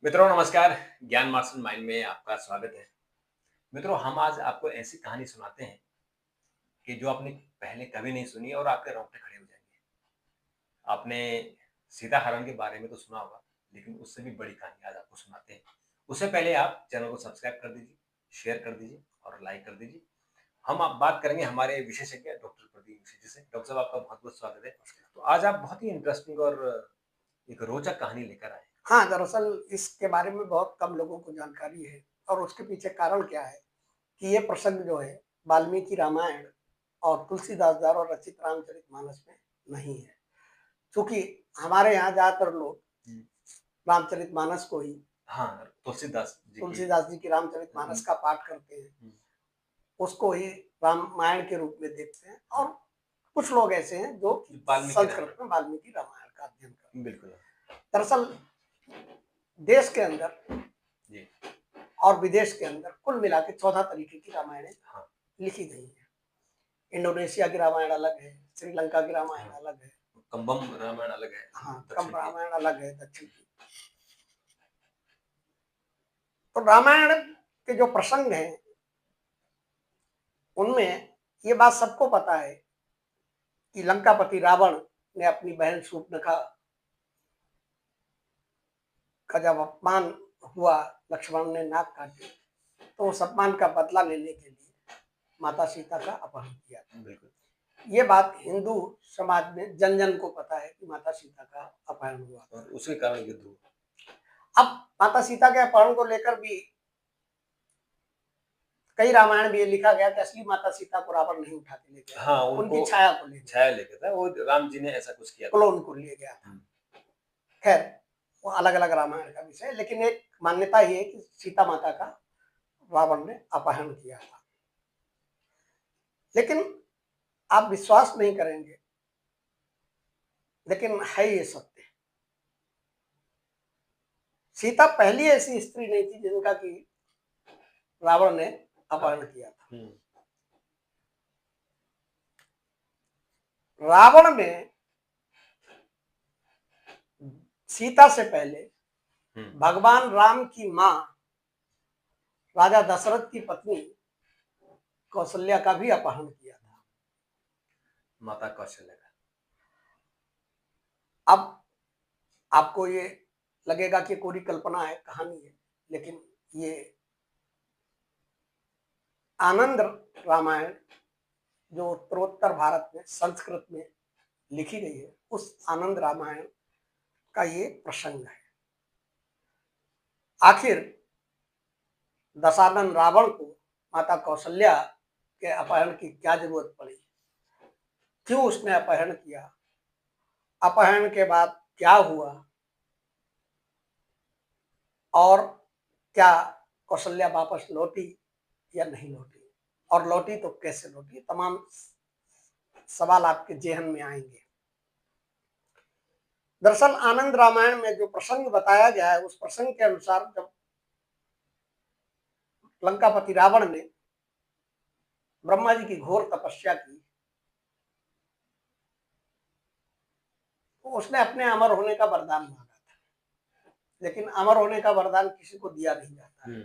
मित्रों नमस्कार। ज्ञान मार्शन माइंड में आपका स्वागत है। मित्रों हम आज आपको ऐसी कहानी सुनाते हैं कि जो आपने पहले कभी नहीं सुनी और आपके रोंगटे खड़े हो जाएंगे। आपने सीता हरण के बारे में तो सुना होगा, लेकिन उससे भी बड़ी कहानी आज आपको सुनाते हैं। उससे पहले आप चैनल को सब्सक्राइब कर दीजिए, शेयर कर दीजिए और लाइक कर दीजिए। हम आप बात करेंगे हमारे विशेषज्ञ डॉक्टर प्रदीप मुखर्जी जी से। डॉक्टर साहब आपका बहुत बहुत स्वागत है। तो आज आप बहुत ही इंटरेस्टिंग और एक रोचक कहानी लेकर आए हैं। हाँ, दरअसल इसके बारे में बहुत कम लोगों को जानकारी है और उसके पीछे कारण क्या है कि ये प्रसंग जो है वाल्मीकि रामायण और तुलसीदास द्वारा रचित रामचरितमानस में नहीं है। चूँकि हमारे यहाँ ज़्यादातर लोग हम्म, रामचरितमानस को ही हाँ, तुलसीदास जी की रामचरितमानस हम्म, का पाठ करते हैं, हम्म, उसको ही रामायण के रूप में देखते हैं और कुछ लोग ऐसे हैं जो वाल्मीकि संस्कृत रामायण। में वाल्मीकि रामायण का अध्ययन करते हैं। बिल्कुल। दरअसल देश के अंदर जी। और विदेश के अंदर कुल मिला के 14 तरीके की रामायणें हाँ। लिखी गई हैं। इंडोनेशिया की रामायण अलग है, श्रीलंका की रामायण हाँ, अलग है, कंबम रामायण अलग है, हाँ, दक्षिण कम्ब की। रामायण अलग है, दक्षिण की। तो रामायण के जो प्रसंग हैं, उनमें ये बात सबको पता है कि लंकापति रावण ने अपनी बहन शूर्पणखा का जब अपमान हुआ, लक्ष्मण ने नाक काटी, तो उस अपमान का बदला लेने के लिए माता सीता का अपहरण किया था। बिल्कुल। ये बात हिंदू समाज में जन-जन को पता है कि माता सीता का अपहरण हुआ और था। उसके कारण युद्ध हुआ। अब माता सीता के अपहरण को लेकर भी कई रामायण में ये लिखा गया कि असली माता सीता को रावण नहीं उठा के ले गया, हाँ, उनकी उनको छाया को ले गया, छाया लेके था, वो राम जी ने ऐसा कुछ किया था। क्लोन को ले गया था। खैर, वो अलग-अलग रामायण का विषय है, लेकिन एक मान्यता ये है कि सीता माता का रावण ने अपहरण किया था। लेकिन आप विश्वास नहीं करेंगे, लेकिन है ये सत्य। सीता पहली ऐसी स्त्री नहीं थी जिनका कि रावण ने अपहरण किया था। रावण ने सीता से पहले भगवान राम की मां राजा दशरथ की पत्नी कौशल्या का भी अपहरण किया था। माता कौशल्या का। अब आपको ये लगेगा कि कोरी कल्पना है, कहानी है, लेकिन ये आनंद रामायण जो उत्तरोत्तर भारत में संस्कृत में लिखी गई है, उस आनंद रामायण का ये प्रसंग है। आखिर दशानन रावण को माता कौशल्या के अपहरण की क्या जरूरत पड़ी, क्यों उसने अपहरण किया, अपहरण के बाद क्या हुआ और क्या कौशल्या वापस लौटी या नहीं लौटी, और लौटी तो कैसे लौटी, तमाम सवाल आपके जेहन में आएंगे। दरअसल आनंद रामायण में जो प्रसंग बताया गया है, उस प्रसंग के अनुसार जब लंकापति रावण ने ब्रह्मा जी की घोर तपस्या की, तो उसने अपने अमर होने का वरदान मांगा था, लेकिन अमर होने का वरदान किसी को दिया नहीं जाता है।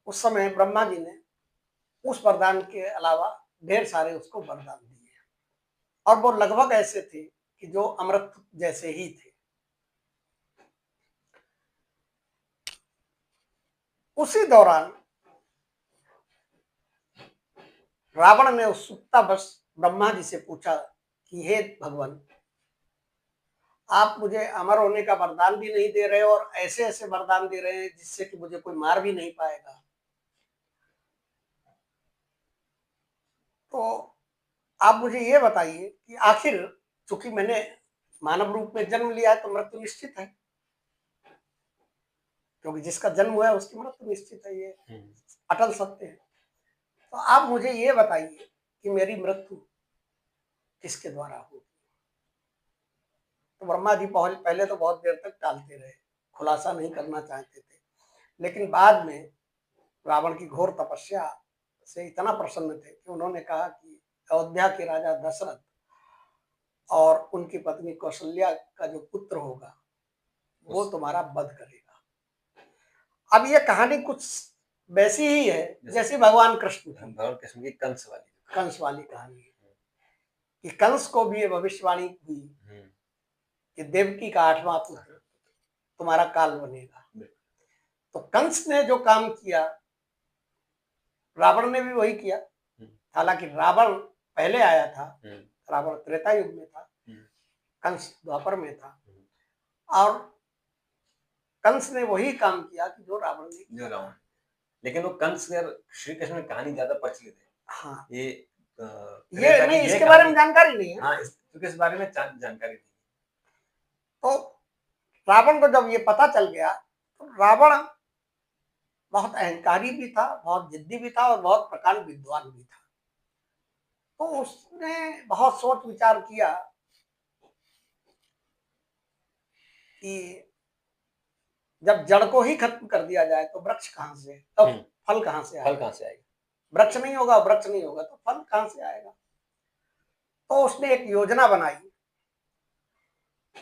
उस समय ब्रह्मा जी ने उस वरदान के अलावा ढेर सारे उसको वरदान दिए और वो लगभग ऐसे थे कि जो अमृत जैसे ही थे। उसी दौरान रावण ने उत्सुकता बस ब्रह्मा जी से पूछा कि हे भगवान, आप मुझे अमर होने का वरदान भी नहीं दे रहे और ऐसे ऐसे वरदान दे रहे हैं जिससे कि मुझे कोई मार भी नहीं पाएगा, तो आप मुझे ये बताइए कि आखिर, चूंकि मैंने मानव रूप में जन्म लिया है तो मृत्यु निश्चित है, क्योंकि जिसका जन्म हुआ है उसकी मृत्यु निश्चित है, ये अटल सत्य है। तो आप मुझे ये बताइए कि मेरी मृत्यु किसके द्वारा होगी। तो ब्रह्मा जी पहले तो बहुत देर तक टालते रहे, खुलासा नहीं करना चाहते थे, लेकिन बाद में रावण की घोर तपस्या से इतना प्रसन्न थे कि उन्होंने कहा कि अयोध्या के राजा दशरथ और उनकी पत्नी कौशल्या का जो पुत्र होगा वो तुम्हारा वध करेगा। अब ये कहानी कुछ वैसी ही है जैसे भगवान कृष्ण की, भगवान कृष्ण की कंस वाली कहानी है कि कंस को भी ये भविष्यवाणी हुई कि देवकी का 8वां पुत्र तुम्हारा काल बनेगा। तो कंस ने जो काम किया रावण ने भी वही किया। हालांकि रावण पहले आया था, रावण त्रेता युग में था, कंस द्वापर में था, और कंस ने वही काम किया कि जो रावण ने किया। लेकिन वो कंस श्री कृष्ण में कहानी ज्यादा प्रचलित है। हाँ, ये ये नहीं, इसके बारे में जानकारी नहीं है। हाँ, क्योंकि इस बारे में जानकारी नहीं। तो रावण को जब ये पता चल गया तो रावण बहुत अहंकारी भी था, बहुत जिद्दी भी था और बहुत प्रकांड विद्वान भी था। तो उसने बहुत सोच विचार किया कि जब जड़ को ही खत्म कर दिया जाए तो वृक्ष कहां से, तो फल कहां से आएगा? वृक्ष नहीं होगा, वृक्ष नहीं होगा तो फल कहां से आएगा? तो उसने एक योजना बनाई,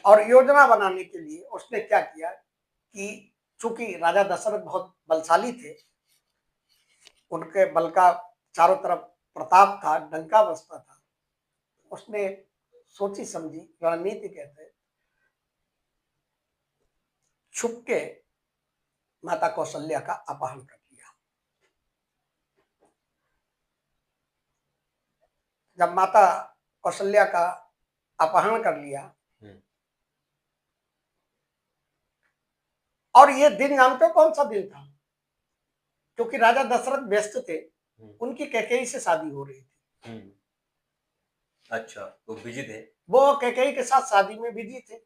और योजना बनाने के लिए उसने क्या किया कि चूंकि राजा दशरथ बहुत बलशाली थे, उनके बल का चारों तरफ प्रताप था, डंका बजता था, उसने सोची समझी रणनीति कहते छुप के माता कौशल्या का अपहरण कर लिया। जब माता कौशल्या का अपहरण कर लिया, और ये दिन जानते हो कौन सा दिन था? क्योंकि राजा दशरथ व्यस्त थे, उनकी कैकेयी से शादी हो रही थी। अच्छा, वो बिजी थे, वो कैकेयी के साथ शादी में बिजी थे,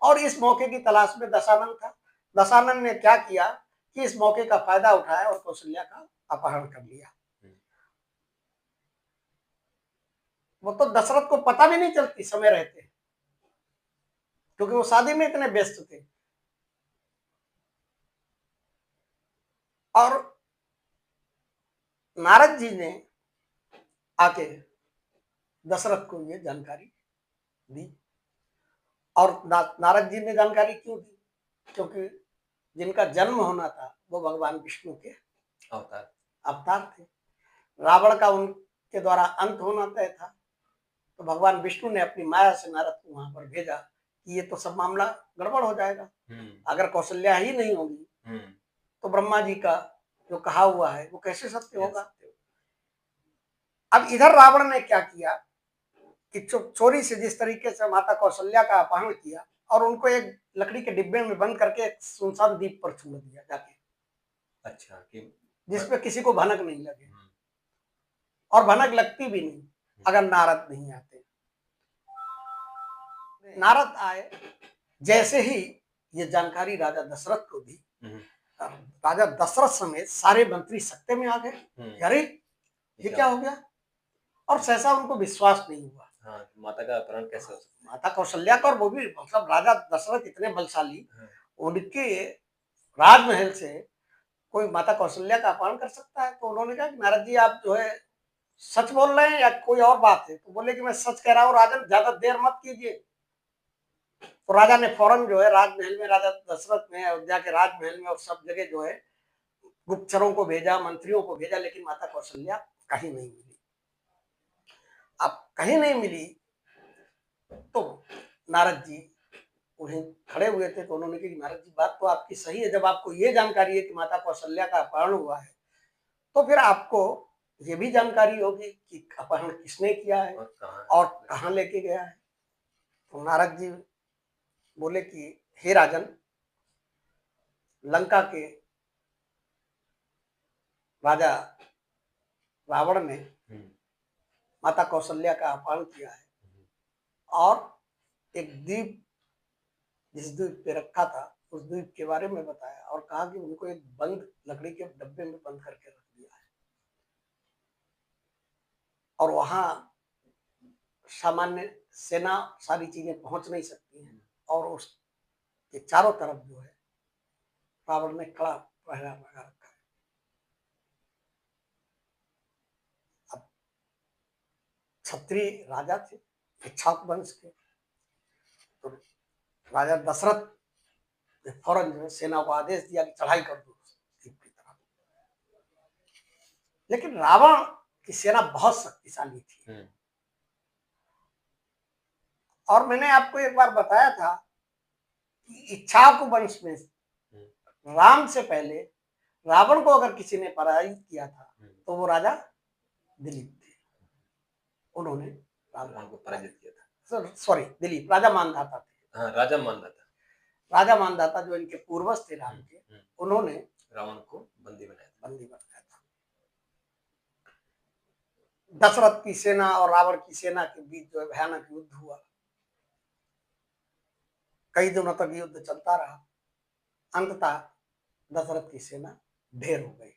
और इस मौके की तलाश में दशानन था। दशानन ने क्या किया कि इस मौके का फायदा उठाया और कौशल्या का अपहरण कर लिया। वो तो दशरथ को पता भी नहीं चलती समय रहते, क्योंकि वो शादी में इतने व्यस्त थे। और नारद जी ने आके दशरथ को ये जानकारी दी। और नारद जी ने जानकारी क्यों दी? क्योंकि जिनका जन्म होना था वो भगवान विष्णु के अवतार थे। रावण का उनके द्वारा अंत होना तय था, तो भगवान विष्णु ने अपनी माया से नारद को वहां पर भेजा कि ये तो सब मामला गड़बड़ हो जाएगा। अगर कौशल्या ही नहीं होगी तो ब्रह्मा जी का जो कहा हुआ है वो कैसे सत्य होगा? अब इधर रावण ने क्या किया कि चोरी से जिस तरीके से माता कौशल्या का अपहरण किया और उनको एक लकड़ी के डिब्बे में बंद करके एक सुनसान द्वीप पर छोड़ दिया जाके। अच्छा, कि जिसपे किसी को भनक नहीं लगे, और भनक लगती भी नहीं अगर नारद नहीं आते। नारद आए, जैसे ही ये जानकारी राजा दशरथ को दी, राजा दशरथ समेत सारे मंत्री सत्ते में आ गए। अरे ये क्या हो गया? और सहसा उनको विश्वास नहीं हुआ। हाँ, माता का अपहरण कैसे हो सकता है? माता कौशल्या का, और वो भी मतलब राजा दशरथ इतने बलशाली, उनके राजमहल से कोई माता कौशल्या का अपहरण कर सकता है? तो उन्होंने कहा कि नारद जी आप जो है सच बोल रहे हैं या कोई और बात है? तो बोले कि मैं सच कह रहा हूँ राजन, ज्यादा देर मत कीजिए। तो राजा ने फौरन जो है राजमहल में, राजा दशरथ ने अयोध्या के राजमहल में और सब जगह जो है गुप्तचरों को भेजा, मंत्रियों को भेजा, लेकिन माता कौशल्या कहीं नहीं मिली। अब कहीं नहीं मिली तो नारद जी उन्हें खड़े हुए थे, तो उन्होंने कहा नारद जी बात तो आपकी सही है, जब आपको ये जानकारी है कि माता कौशल्या का अपहरण हुआ है तो फिर आपको ये भी जानकारी होगी कि अपहरण किसने किया है और कहाँ लेके गया है। तो नारद जी बोले कि हे राजन, लंका के राजा रावण ने माता कौशल्या का अपहरण किया है, और एक द्वीप जिस द्वीप पे रखा था उस द्वीप के बारे में बताया, और कहा कि उनको एक बंद लकड़ी के डब्बे में बंद करके रख दिया है, और वहां सामान्य सेना सारी चीजें पहुंच नहीं सकती हैं, और उसके चारों तरफ जो है रावण ने कड़ा पहरा लगा रखा है। अब क्षत्रिय राजा थे, इक्ष्वाकु वंश के। तो राजा दशरथ ने फौरन जो है सेना को आदेश दिया कि चढ़ाई कर दो द्वीप की तरफ। लेकिन रावण की सेना बहुत शक्तिशाली थी, और मैंने आपको एक बार बताया था कि इक्ष्वाकु वंश में राम से पहले रावण को अगर किसी ने पराजित किया था तो वो राजा दिलीप थे। उन्होंने रावण को पराजित किया था। सॉरी, दिलीप, राजा मानधाता थे। हाँ, राजा मानधाता। राजा मानधाता जो इनके पूर्वज थे राम के, उन्होंने रावण को बंदी बनाया था। दशरथ की सेना और रावण की सेना के बीच जो है भयानक युद्ध हुआ। कई दिनों तक युद्ध चलता रहा। अंततः दशरथ की सेना ढेर हो गई।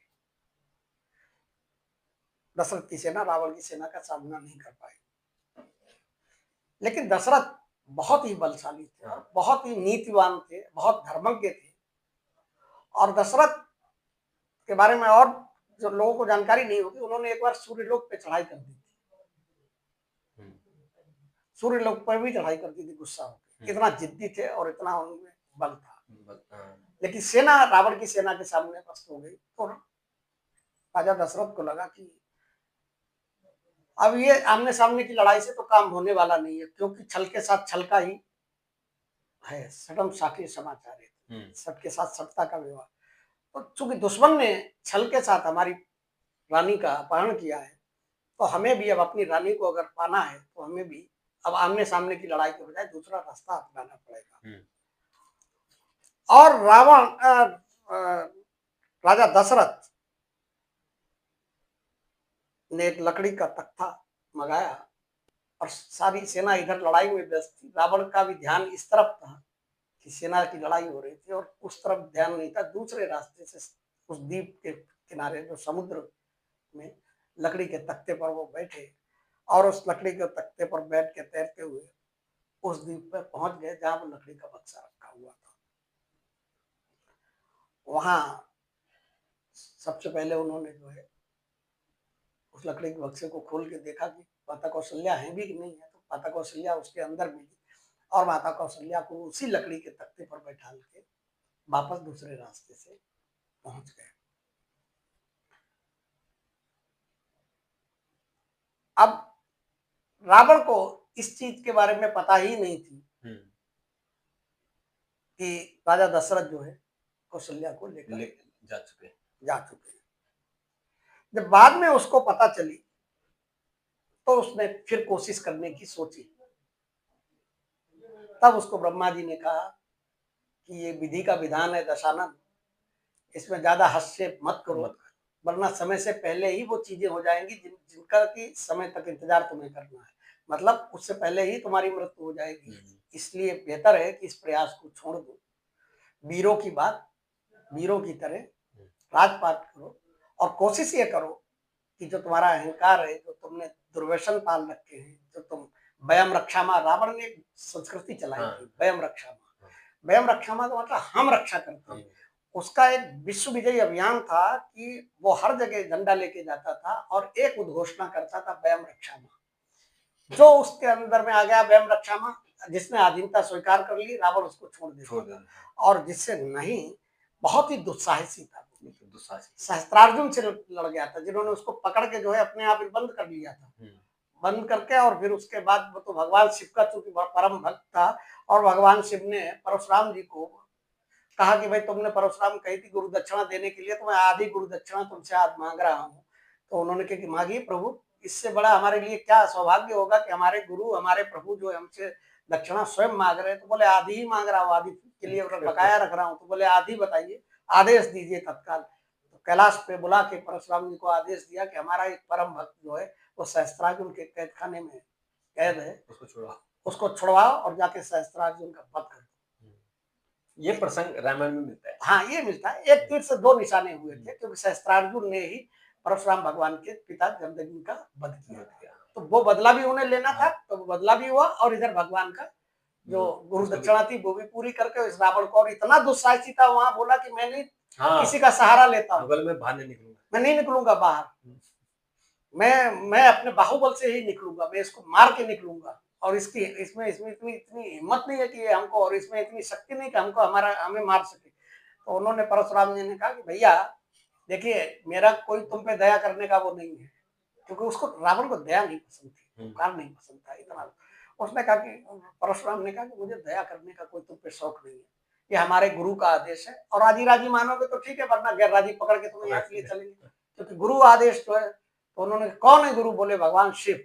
दशरथ की सेना रावण की सेना का सामना नहीं कर पाई। लेकिन दशरथ बहुत ही बलशाली थे, बहुत ही नीतिवान थे, बहुत धर्मज्ञ थे। और दशरथ के बारे में और जो लोगों को जानकारी नहीं होगी, उन्होंने एक बार सूर्यलोक पे चढ़ाई कर दी थी। सूर्यलोक पर भी चढ़ाई कर दी थी गुस्सा होकर। इतना जिद्दी थे और इतना उनमें बल था। लेकिन सेना रावण की सेना के सामने पस्त हो गई। तो राजा दशरथ को लगा कि अब ये आमने सामने की लड़ाई से तो काम होने वाला नहीं है, क्योंकि छल के साथ छल का ही है, सटम साखी समाचार है, सट के साथ सटता का व्यवहार। तो चूंकि दुश्मन ने छल के साथ हमारी रानी का अपहरण किया है, तो हमें भी अब अपनी रानी को अगर पाना है तो हमें भी अब आमने सामने की लड़ाई के बजाय दूसरा रास्ता अपनाना पड़ेगा। और राजा दशरथ ने एक लकड़ी का तख्ता मंगाया और सारी सेना इधर लड़ाई में व्यस्त थी। रावण का भी ध्यान इस तरफ था कि सेना की लड़ाई हो रही थी, और उस तरफ ध्यान नहीं था। दूसरे रास्ते से उस द्वीप के किनारे जो समुद्र में लकड़ी के तख्ते पर वो बैठे, और उस लकड़ी के तख्ते पर बैठ के तैरते हुए उस द्वीप पर पहुंच गए जहां वो लकड़ी का बक्सा रखा हुआ था। वहां सबसे पहले उन्होंने जो है उस लकड़ी के बक्से को खोल के देखा कि माता कौशल्या है भी कि नहीं है। तो माता कौशल्या उसके अंदर मिली, और माता कौशल्या को उसी लकड़ी के तख्ते पर बैठा के वापस दूसरे रास्ते से पहुंच गए। अब रावण को इस चीज के बारे में पता ही नहीं थी कि राजा दशरथ जो है कौशल्या को लेकर जा चुके। जब बाद में उसको पता चली तो उसने फिर कोशिश करने की सोची। तब उसको ब्रह्मा जी ने कहा कि ये विधि का विधान है दशानन, इसमें ज्यादा हस्तक्षेप मत करो, वरना समय से पहले ही वो चीजें हो जाएंगी जिनका कि समय तक इंतजार तुम्हें करना है। मतलब उससे पहले ही तुम्हारी मृत्यु हो जाएगी। इसलिए बेहतर है कि इस प्रयास को छोड़ दो। वीरों की बात वीरों की तरह राजपाट करो, और कोशिश ये करो कि जो तुम्हारा अहंकार है, जो तुमने दुर्व्यसन पाल रखे हैं, जो तुम वयम रक्षामा, रावण ने संस्कृति चलाई थी, वयम रक्षामा। वयम रक्षामा का मतलब हम रक्षा करते हैं। उसका एक विश्व विजयी अभियान था कि वो हर जगह झंडा लेके जाता था और एक उद्घोषणा करता था, वयम रक्षामा। जो उसके अंदर में आ गया वयम रक्षामा, जिसने अधीनता स्वीकार कर ली, रावण उसको छोड़ देता। और जिससे नहीं, बहुत ही दुस्साहसी था, सहस्त्रार्जुन से लड़ गया था, जिन्होंने उसको पकड़ के जो है अपने आप बंद कर लिया था। बंद करके और फिर उसके बाद वो तो भगवान शिव का चूंकि परम भक्त था, और भगवान शिव ने परशुराम जी को कहा कि भाई तुमने परशुराम कही थी गुरु दक्षिणा देने के लिए, तो मैं आधी गुरु दक्षिणा तुमसे आज मांग रहा हूँ। तो उन्होंने कहा कि मांगिए प्रभु, इससे बड़ा हमारे लिए क्या सौभाग्य होगा कि हमारे गुरु हमारे प्रभु जो हमसे दक्षिणा स्वयं मांग रहे हैं। तो बोले आधी ही मांग रहा हूँ, आधी के लिए बकाया रख रहा हूँ। तो बोले आधी बताइए, आदेश दीजिए तत्काल। तो कैलाश पे बुला के परशुराम जी को आदेश दिया कि हमारा एक परम भक्त जो है वो सहस्त्रार्जुन के कैद खाने में कैद है, उसको छुड़वाओ और जाके सहस्त्रार्जुन का वध कर दो। ये प्रसंग रामायण में मिलता है। हाँ, ये मिलता है। एक तीर से दो निशाने हुए थे, क्योंकि सहस्त्रार्जुन ने ही परशुराम भगवान के पिता जमदग्नि का वध किया। तो वो बदला भी उन्हें लेना था, तो वो बदला भी हुआ, और इधर भगवान का जो गुरु दक्षिणा थी वो भी पूरी करके इस रावण को। और इतना दुस्साहसी था, वहां बोला कि मैं नहीं किसी का सहारा लेता हूँ, मैं बाहर नहीं निकलूंगा, मैं नहीं निकलूंगा बाहर, मैं अपने बाहुबल से ही निकलूंगा, मैं इसको मार के निकलूंगा। और इसकी इसमें इसमें इतनी इतनी हिम्मत नहीं है कि ये हमको, और इसमें इतनी शक्ति नहीं कि हमको हमें मार सके। तो उन्होंने परशुराम जी ने कहा कि भैया देखिए, मेरा कोई तुम पे दया करने का वो नहीं है, क्योंकि उसको रावण को दया नहीं पसंद थी, उपकार नहीं पसंद था इतना। उसने कहा कि परशुराम ने कहा कि मुझे दया करने का कोई तुम पे शौक नहीं है, ये हमारे गुरु का आदेश है, और राजी राजी मानोगे तो ठीक है, वरना गैर राजी पकड़ के तुम्हें यहाँ से ले चलेंगे, क्योंकि गुरु आदेश जो है। तो उन्होंने, कौन है गुरु? बोले भगवान शिव।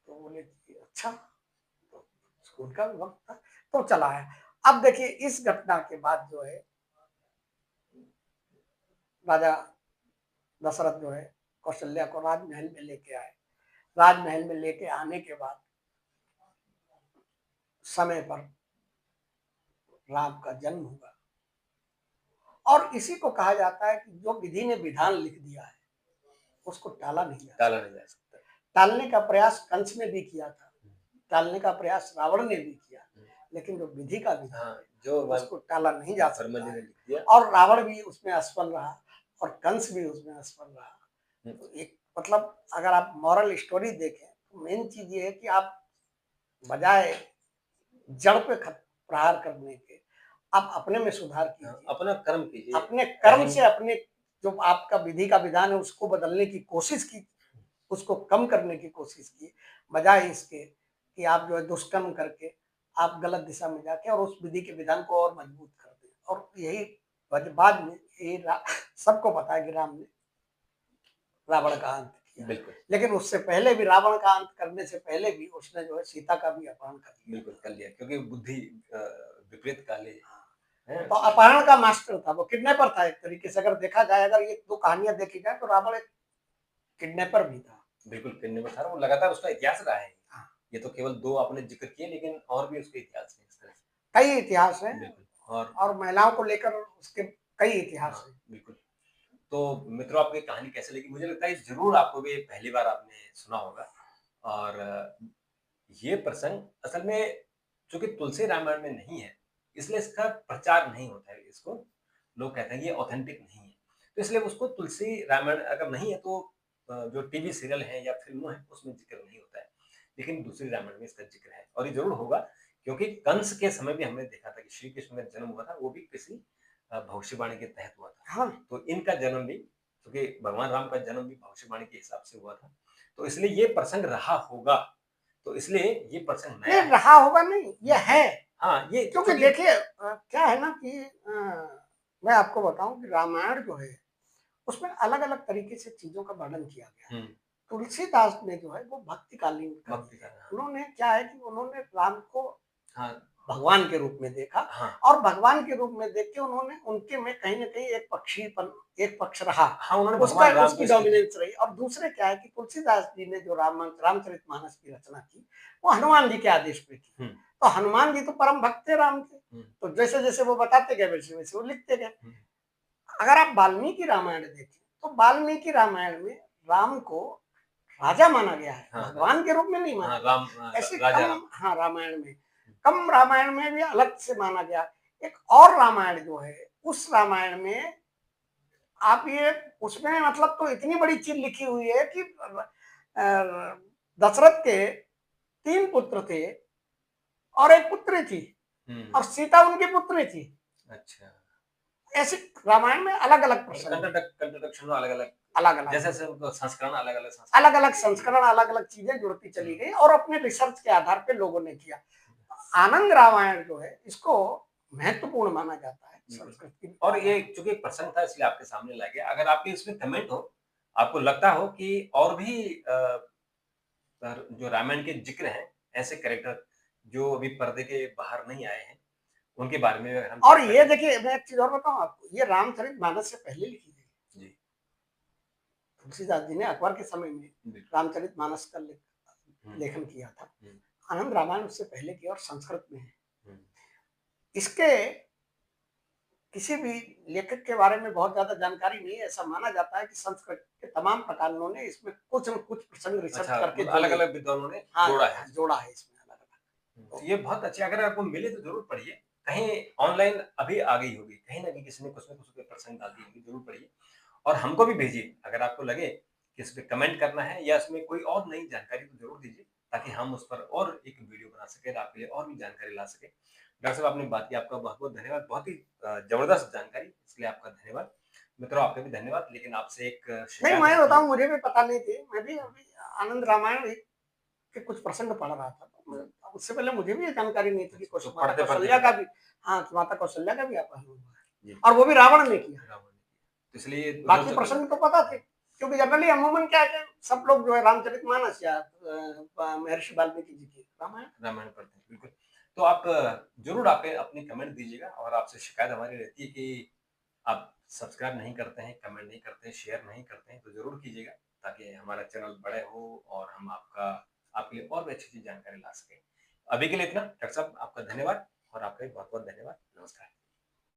तो बोले अच्छा, तो स्कूल का भी वक्त था तो चला है। अब देखिए, इस घटना के बाद जो है राजा दशरथ जो है कौशल्या को राजमहल में लेके आए। राजमहल में लेके आने के बाद समय पर राम का जन्म हुआ। और इसी को कहा जाता है कि जो विधि ने विधान लिख दिया है उसको टाला नहीं जा सकता। टालने का प्रयास कंस ने भी किया था, टालने का प्रयास रावण ने भी किया, लेकिन जो विधि का विधान जो उसको टाला नहीं जा सकता। और रावण भी उसमें असफल रहा और कंस भी उसमें असफल रहा। तो एक मतलब अगर आप मॉरल स्टोरी देखें तो मेन चीज ये है कि आप बजाय जड़ पे प्रहार करने के आप अपने में सुधार कीजिए, अपना कर्म कीजिए, अपने कर्म से अपने जो आपका विधि का विधान है उसको बदलने की कोशिश की, उसको कम करने की कोशिश की, बजाय इसके कि आप जो है दुष्कर्म करके आप गलत दिशा में जाके और उस विधि के विधान को और मजबूत कर दें। और यही बाद में यही सबको पता है कि राम ने रावण का अंत किया, लेकिन उससे पहले भी, रावण का अंत करने से पहले भी उसने जो है सीता का भी अपहरण कर लिया। बिल्कुल कर लिया, क्योंकि बुद्धि विपरीत काले। तो अपहरण का मास्टर था वो, किडनैपर था एक तरीके से। अगर देखा जाए, अगर ये दो कहानियां देखी जाए तो रावण एक किडनैपर भी था। बिल्कुल किडनैपर था, वो लगातार उसका इतिहास रहा है। ये तो केवल दो आपने जिक्र किए, लेकिन और भी उसके इतिहास है, इस तरह से कई इतिहास है। और महिलाओं को लेकर उसके कई इतिहास है। बिल्कुल। तो मित्रों, आपकी कहानी कैसे लगी? मुझे लगता है जरूर आपको भी पहली बार आपने सुना होगा। और ये प्रसंग असल में चूंकि तुलसी रामायण में नहीं है, इसलिए इसका प्रचार नहीं होता है। इसको लोग कहते हैं कि ये ऑथेंटिक नहीं है, तो इसलिए उसको तुलसी रामायण अगर नहीं है तो जो टीवी सीरियल है या फिल्मों है उसमें जिक्र नहीं होता है, लेकिन दूसरी रामायण में इसका जिक्र है। और ये जरूर होगा, क्योंकि कंस के समय भी हमने देखा था कि श्री कृष्ण का जन्म हुआ था, वो भी किसी भविष्यवाणी के तहत हुआ था। हाँ। तो इनका जन्म भी, क्योंकि भगवान राम का जन्म भी भविष्यवाणी के हिसाब से हुआ था, तो इसलिए ये प्रसंग रहा होगा। तो इसलिए ये प्रसंग नहीं रहा होगा, नहीं ये है। हाँ, ये क्योंकि देखिए क्या है ना कि मैं आपको बताऊं कि रामायण जो है उसमें अलग अलग तरीके से चीजों का वर्णन किया गया है। तुलसीदास ने जो है वो भक्तिकालीन, उन्होंने क्या है कि उन्होंने राम को भगवान के रूप में देखा। और भगवान के रूप में देख के उन्होंने उनके में कहीं ना कहीं एक पक्ष रहा। उसकी डोमिनेंस रही। और दूसरे क्या है कि तुलसीदास जी ने जो रामचरितमानस की रचना की वो हनुमान जी के आदेश पे की। तो हनुमान जी तो परम भक्त थे राम के, तो जैसे जैसे वो बताते गए वैसे वैसे वो लिखते गए। अगर आप वाल्मीकि रामायण देखें तो वाल्मीकि रामायण में राम को राजा माना गया है, भगवान के रूप में नहीं माना गया। ऐसे कम रामायण में, कम रामायण में भी अलग से माना गया। एक और रामायण जो है, उस रामायण में आप ये, उसमें मतलब तो इतनी बड़ी चीज लिखी हुई है कि दशरथ के 3 पुत्र थे और एक पुत्री थी, और सीता उनकी पुत्री थी। अच्छा, ऐसे रामायण में अलग अलग प्रसंग, अलग अलग जैसे संस्करण, अलग अलग संस्करण, अलग अलग चीजें जुड़ती चली गई और अपने रिसर्च के आधार पे लोगों ने किया। आनंद रामायण जो है इसको महत्वपूर्ण माना जाता है संस्कृत की। और ये चूंकि प्रसंग था इसलिए आपके सामने ला गया। अगर आपके इसमें कमेंट हो, आपको लगता हो कि और भी जो रामायण के जिक्र हैं, ऐसे कैरेक्टर जो अभी पर्दे के बाहर नहीं आए हैं, उनके बारे में हम। और ये देखिए, मैं एक चीज और बताऊं आपको, ये रामचरितमानस से पहले लिखी गई जी। तुलसीदास जी ने अकबर के समय में रामचरितमानस का लेखन किया था। आनंद रामायण उससे पहले किया और संस्कृत में है। इसके किसी भी लेखक के बारे में बहुत ज्यादा जानकारी नहीं है। ऐसा माना जाता है कि संस्कृत के तमाम प्रकारों ने इसमें कुछ न कुछ प्रसंग रिसर्च करके अलग अलग विद्वानों ने जोड़ा है इसमें अलग अलग। तो ये बहुत अच्छी, अगर आपको मिले तो जरूर पढ़िए। कहीं ऑनलाइन अभी आ गई होगी, कहीं ना कहीं किसी ने कुछ न कुछ प्रसंग डाल दिए होगी, जरूर पढ़िए और हमको भी भेजिए। अगर आपको लगे कि इस पे कमेंट करना है या इसमें कोई और नई जानकारी तो जरूर दीजिए, ताकि हम उस पर और एक वीडियो बना सकें, आपके लिए और भी जानकारी ला सकें। डॉक्टर साहब, आपने बात की, आपका बहुत-बहुत धन्यवाद। बहुत ही ज़बरदस्त जानकारी, इसलिए आपका धन्यवाद। मित्रों, आपका भी धन्यवाद। लेकिन आपसे एक नहीं, शिकायत मैं रहती है। बताऊँ, मुझे भी पता नहीं थी। मैं भी अभी आनंद रामायण के कुछ प्रसंग पढ़ रहा था। तो उससे पहले मुझे भी ये जानकारी नहीं थी कि तो माता पढ़ते-पढ़ते कौशल्या फिर का भी, हाँ, कि माता कौशल्या का भी अपहरण हुआ है जी, और वो भी रावण ने किया। रावण ने किया। तो इसलिए बाकी रोचक प्रसंग तो पता थे, क्योंकि जनरली अमूमन क्या है कि सब लोग जो है रामचरितमानस या महर्षि वाल्मीकि जी की रामायण। रामायण पढ़ते हैं, बिल्कुल। तो आप ज़रूर आप अपनी कमेंट दीजिएगा, और आपसे शिकायत हमारी रहती है कि आप सब्सक्राइब नहीं करते हैं, कमेंट नहीं करते हैं, शेयर नहीं करते हैं, तो ज़रूर कीजिएगा, ताकि हमारा चैनल बड़े हो और हम आपके लिए और भी अच्छी-अच्छी जानकारी ला सकें। अभी के लिए इतना। डॉक्टर साहब, आपका धन्यवाद, और आपका भी बहुत-बहुत धन्यवाद। नमस्कार।